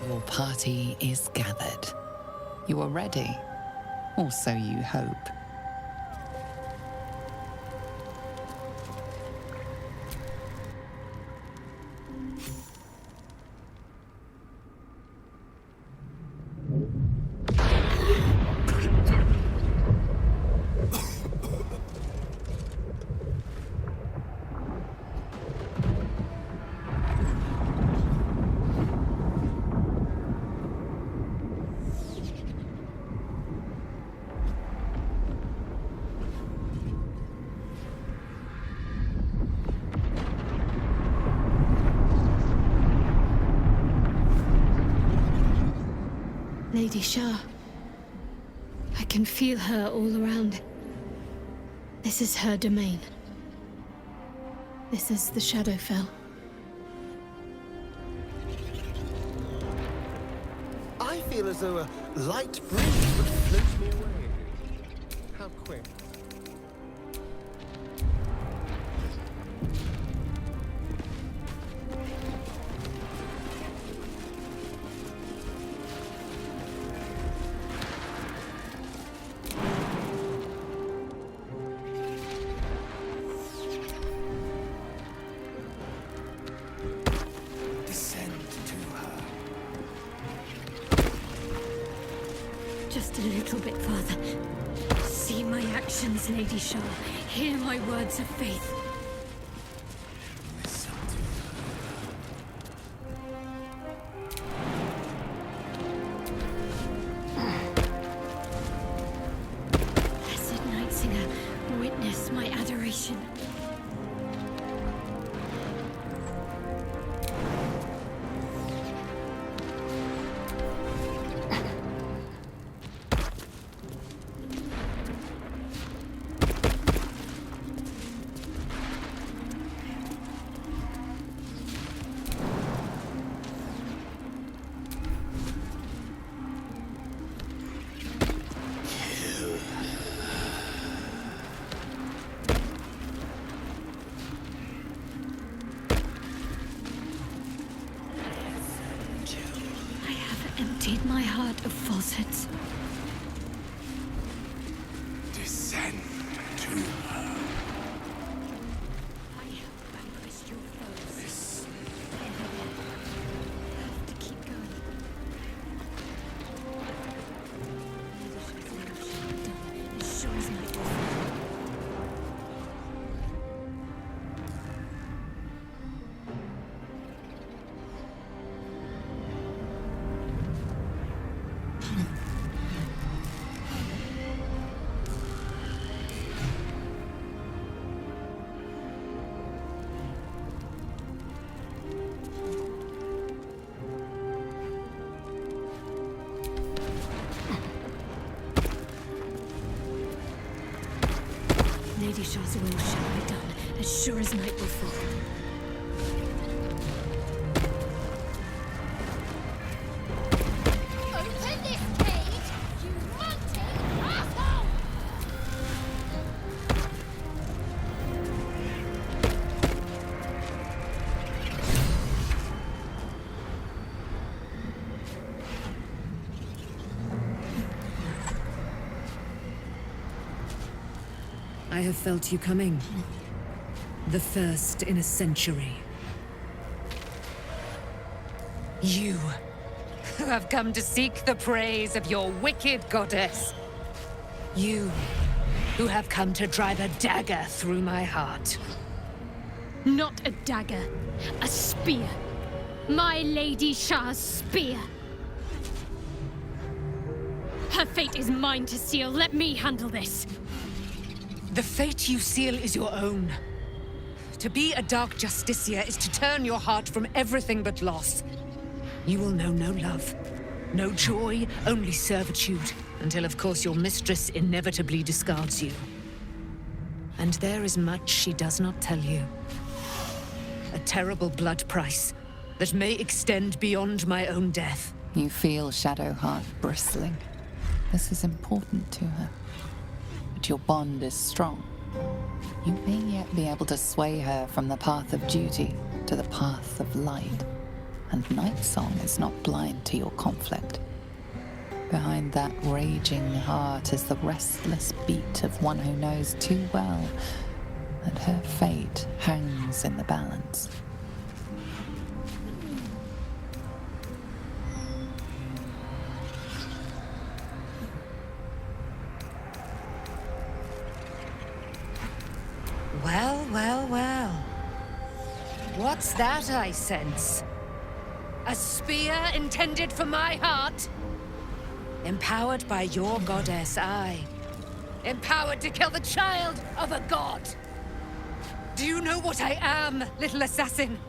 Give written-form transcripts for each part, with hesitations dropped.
Your party is gathered. You are ready, or so you hope. Lady Shah. I can feel her all around. This is her domain. This is the Shadowfell. I feel as though a light breeze would float me away. How quick. Just a little bit farther. See my actions, Lady Shah. Hear my words of faith. Blessed Night Singer, witness my adoration. Emptied my heart of falsehoods. Descend to her. I have vanquished your foes. This have to keep going. As sure as night will fall. Lady Shah's will shall be done, as sure as night will fall. Open this cage, you wanting asshole! I have felt you coming. The first in a century. You, who have come to seek the praise of your wicked goddess. You, who have come to drive a dagger through my heart. Not a dagger, a spear. My Lady Shah's spear. Her fate is mine to seal. Let me handle this. The fate you seal is your own. To be a dark justiciar is to turn your heart from everything but loss. You will know no love, no joy, only servitude, until of course your mistress inevitably discards you. And there is much she does not tell you. A terrible blood price that may extend beyond my own death. You feel Shadowheart bristling. This is important to her. But your bond is strong. You may yet be able to sway her from the path of duty to the path of light. And Night Song is not blind to your conflict. Behind that raging heart is the restless beat of one who knows too well that her fate hangs in the balance. Well, well, well. What's that I sense? A spear intended for my heart? Empowered by your goddess, I. Empowered to kill the child of a god. Do you know what I am, little assassin?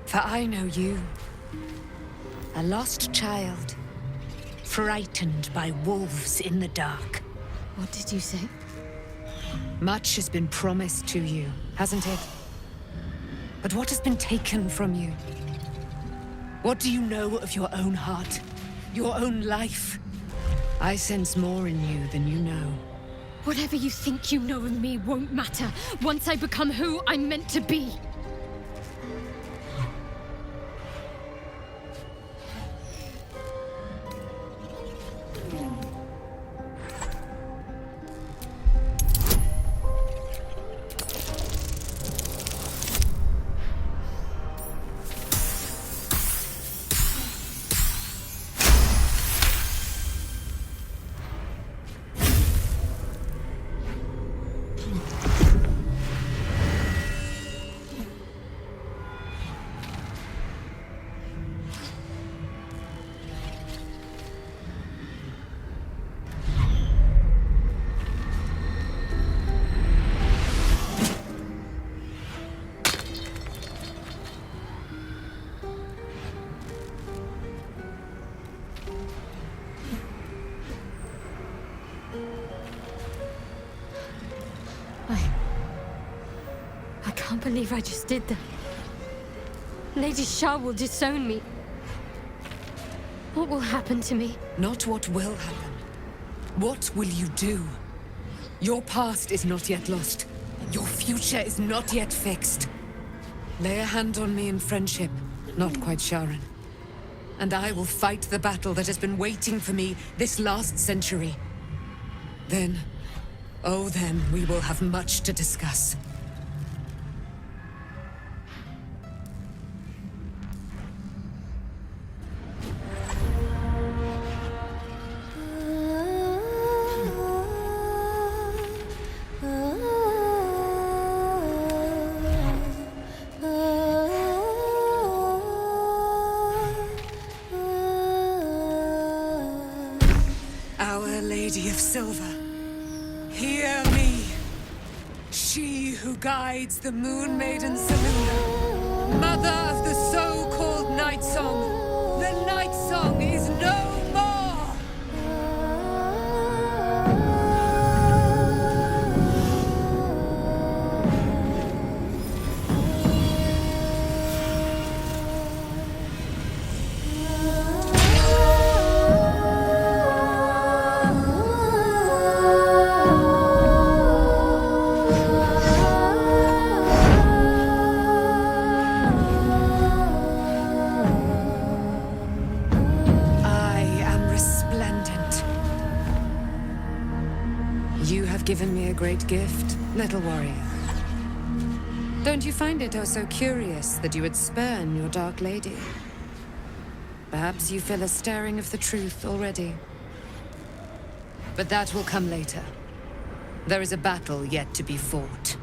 For I know you. A lost child. Frightened by wolves in the dark. What did you say? Much has been promised to you, hasn't it? But what has been taken from you? What do you know of your own heart? Your own life? I sense more in you than you know. Whatever you think you know of me won't matter once I become who I'm meant to be. I can't believe I just did that. Lady Shah will disown me. What will happen to me? Not what will happen. What will you do? Your past is not yet lost. Your future is not yet fixed. Lay a hand on me in friendship, not quite Sharon. And I will fight the battle that has been waiting for me this last century. Then, oh then, we will have much to discuss. Our Lady of Silver, hear me. She who guides the Moon Maiden Seluna, mother of the so-called Night Song. The Night Song is no more! Given me a great gift, little warrior. Don't you find it oh so curious that you would spurn your dark lady? Perhaps you feel a stirring of the truth already. But that will come later. There is a battle yet to be fought.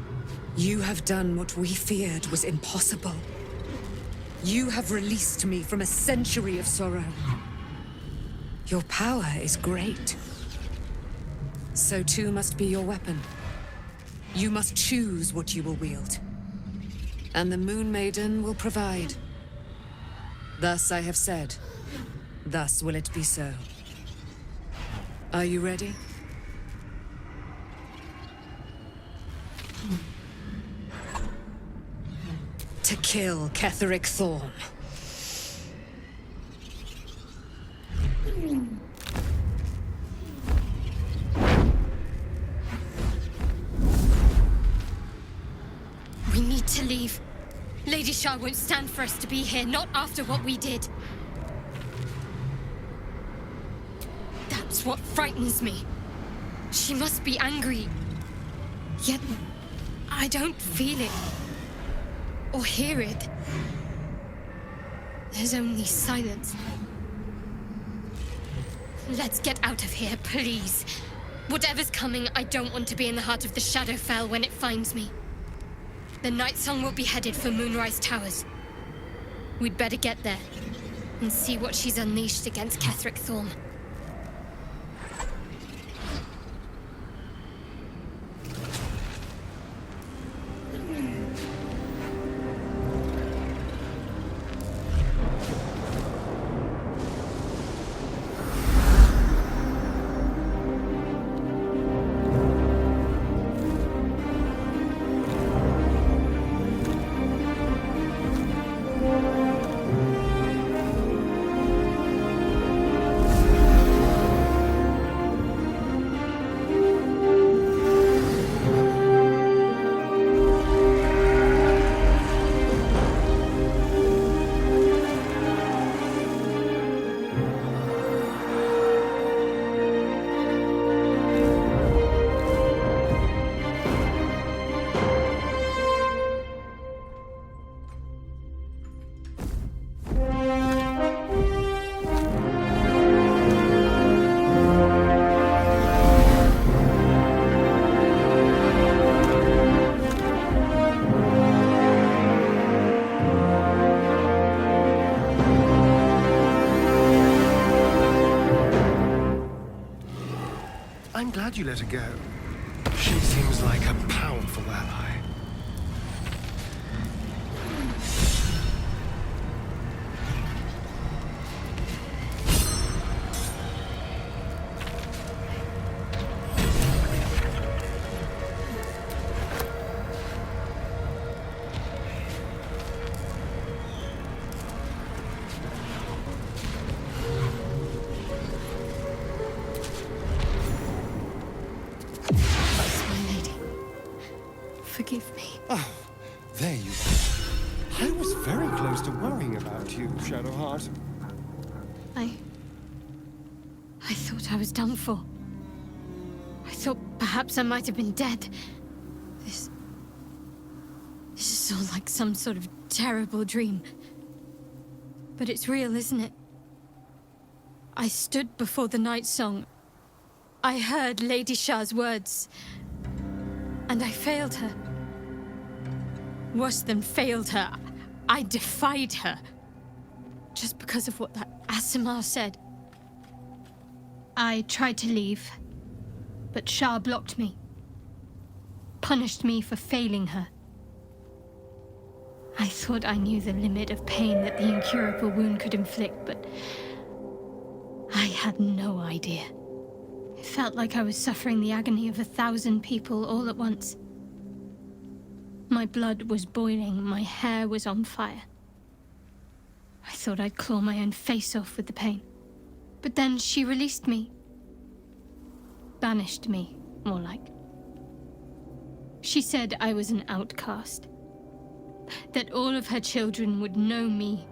You have done what we feared was impossible. You have released me from a century of sorrow. Your power is great. So too must be your weapon. You must choose what you will wield. And the Moon Maiden will provide. Thus I have said. Thus will it be so. Are you ready? To kill Ketheric Thorm. We need to leave. Lady Shah won't stand for us to be here, not after what we did. That's what frightens me. She must be angry. Yet, I don't feel it. Or hear it. There's only silence. Let's get out of here, please. Whatever's coming, I don't want to be in the heart of the Shadowfell when it finds me. The Night Song will be headed for Moonrise Towers. We'd better get there and see what she's unleashed against Ketheric Thorm. I'm glad you let her go. She seems like a powerful ally. Forgive me. Oh, there you are. I was very close to worrying about you, Shadowheart. I thought I was done for. I thought perhaps I might have been dead. This is all like some sort of terrible dream. But it's real, isn't it? I stood before the Night Song. I heard Lady Shah's words. And I failed her. Worse than failed her, I defied her. Just because of what that Asimar said. I tried to leave, but Shah blocked me. Punished me for failing her. I thought I knew the limit of pain that the incurable wound could inflict, but I had no idea. It felt like I was suffering the agony of 1,000 people all at once. My blood was boiling, my hair was on fire. I thought I'd claw my own face off with the pain. But then she released me. Banished me, more like. She said I was an outcast. That all of her children would know me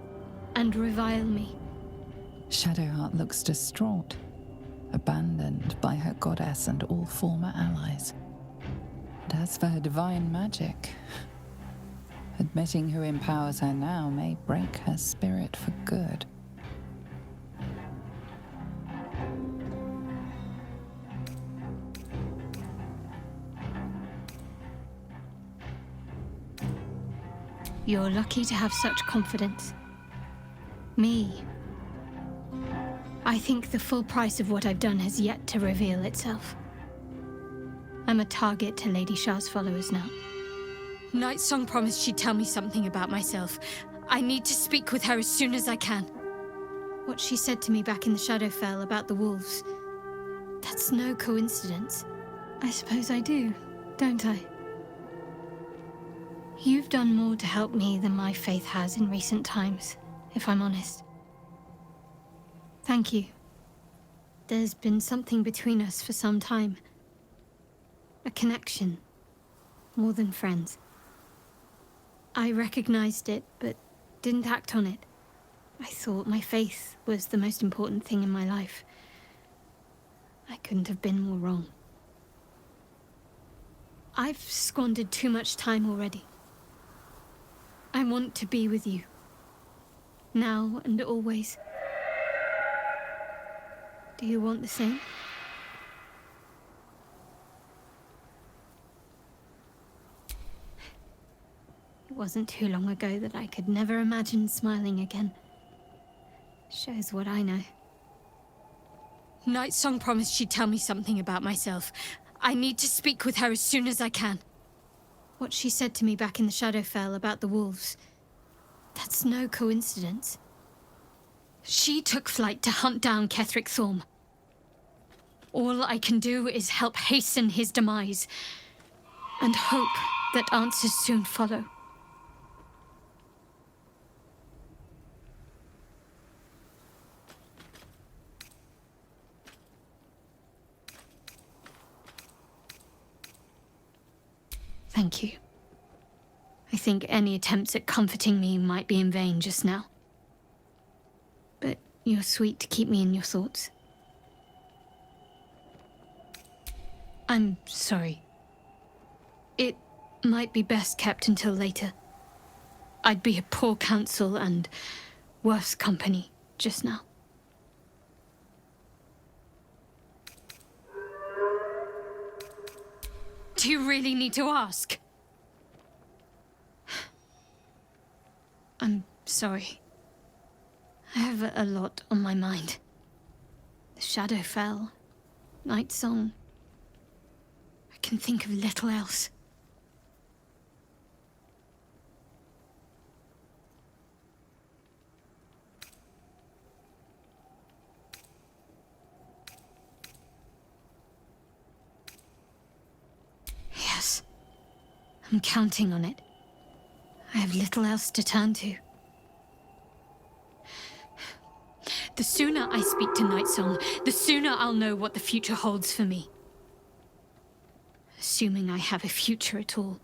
and revile me. Shadowheart looks distraught, abandoned by her goddess and all former allies. And as for her divine magic, admitting who empowers her now may break her spirit for good. You're lucky to have such confidence. Me. I think the full price of what I've done has yet to reveal itself. I'm a target to Lady Shah's followers now. Night Song promised she'd tell me something about myself. I need to speak with her as soon as I can. What she said to me back in the Shadowfell about the wolves, that's no coincidence. I suppose I do, don't I? You've done more to help me than my faith has in recent times, if I'm honest. Thank you. There's been something between us for some time. A connection. More than friends. I recognized it, but didn't act on it. I thought my faith was the most important thing in my life. I couldn't have been more wrong. I've squandered too much time already. I want to be with you. Now and always. Do you want the same? It wasn't too long ago that I could never imagine smiling again. Shows what I know. Nightsong promised she'd tell me something about myself. I need to speak with her as soon as I can. What she said to me back in the Shadowfell about the wolves, that's no coincidence. She took flight to hunt down Ketheric Thorm. All I can do is help hasten his demise, and hope that answers soon follow. Thank you. I think any attempts at comforting me might be in vain just now. But you're sweet to keep me in your thoughts. I'm sorry. It might be best kept until later. I'd be a poor counsel and worse company just now. Do you really need to ask? I'm sorry. I have a lot on my mind. The Shadowfell, Nightsong. I can think of little else. Yes, I'm counting on it. I have little else to turn to. The sooner I speak to Nightsong, the sooner I'll know what the future holds for me. Assuming I have a future at all.